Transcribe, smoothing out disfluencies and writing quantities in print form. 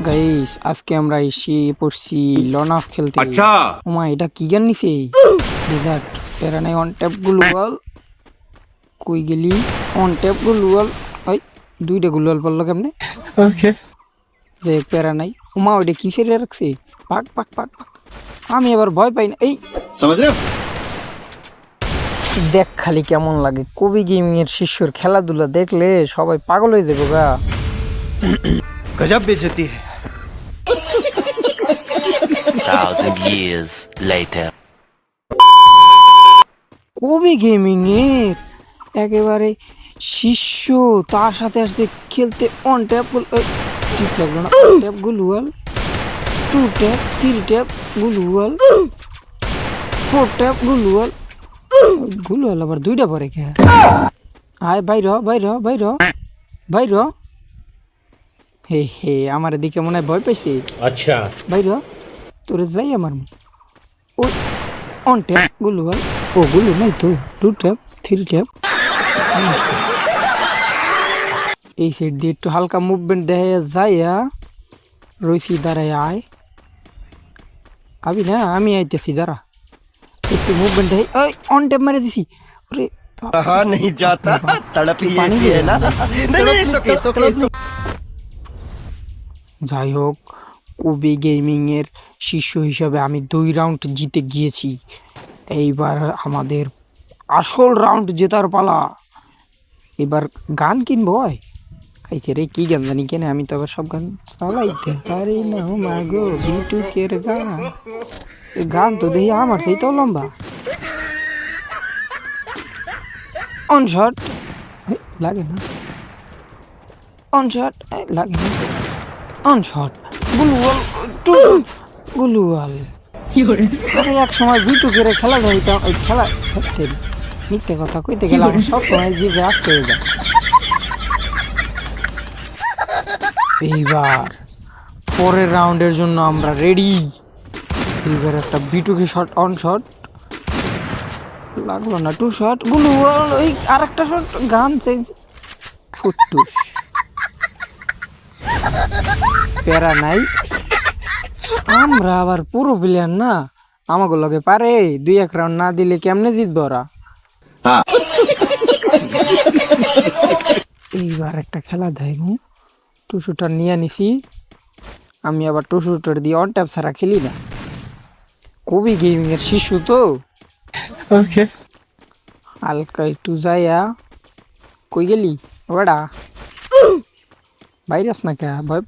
Guys আজকে আমরা এসে পড়ছি লন অফ খেলতে। আচ্ছা ওমা এটা কি গান নিছে? ডেজার্ট প্যারা নাই অন ট্যাপ গ্লুয়াল। কই গেলি? On tap গ্লুয়াল। ওই দুইটা গ্লুয়াল পড়লো কেমনে? ওকে যে প্যারা নাই। ওমা ওইটা কি সেরে রাখছে? পাক পাক পাক পাক। আমি এবার ভয় পাই না। এই समझ रहे हो দেখ খালি কেমন লাগে। কবি গেমিং এর শিষ্যর খেলাধুলা দেখলে সবাই পাগল হয়ে যাবে গা। गजब बेइज्जती है 1,000 years later. কবি গেমিং এর একেবারে শিষ্য তার সাথে আসছে খেলতে। অন ট্যাপ ঠিক লাগলো না। ট্যাপ গুলুয়াল, 2 ট্যাপ, 3 ট্যাপ গুলুয়াল, 4 ট্যাপ গুলুয়াল। গুলুয়াল আবার দুইটা পরে কে? আয় বাইর বাইর বাইর বাইর। হে হে আমার দিকে মনে হয় ভয় পাইছে। अच्छा বাইর তোরে যাই আমার ও অন ট্যাপ গুলুয়াল। ও গুলু নাই তো, 2 ট্যাপ 3 ট্যাপ। এই সাইড দিয়ে একটু হালকা মুভমেন্ট দেখা যাইয়া রইছি দাঁড়ায়। আয় আবি না, আমি আইতেছি দাঁড়া। একটু মুভমেন্ট দেয়। ওই অন ট্যাপ মেরে দিছি। ওরে कहा नहीं जाता तड़प ही पानी ऐसी ले है ना नहीं नहीं যাই হোক, কবি গেমিং এর শিষ্য হিসাবে আমি 2 রাউন্ড জিতে গিয়েছি। এইবার আমাদের আসল রাউন্ড জেতার পালা। এবার গান কিনবো। হয় খাইছে রে কি গান জানি কেন, আমি তো আবার সব গান চালাইতে পারি না। মাগো বিটুকের গান, এই গান তো দেখি আমার সেই তো লম্বা। অন শট লাগে না, অন শট লাগে না, অন শট গুলুয়াল, টু গুলুয়াল। আরে এক সময় বিটুকের খেলা যাইতাম। ওই খেলা মিথ্যে কথা কইতে গেলাম সব সময় জিভে আটকে যায়। এইবার পরের রাউন্ডের জন্য আমরা রেডি। এইবার একটা বিটুকে শট, অন শট লাগলো না, 2 শট গুলুয়াল। ওই আরেকটা শট, গান চেঞ্জ, ফুটুস প্যারা নাই। আমরা আবার পুরো প্লেয়ার না, আমাকে লগে পারে 2-1 রাউন্ড না দিলে কেমনে জিতবে ওরা। এইবার একটা খেলা দেয়, 2 শুটার নিয়ে নিছি। আমি আবার 2 শুটার দিয়ে অন ট্যাপ ছাড়া খেলি না। কবি গেমিং এর শিশু তো ओके হালকা একটু যাইয়া। কই গেলি ওটা বাইরে আস না কে? ভয়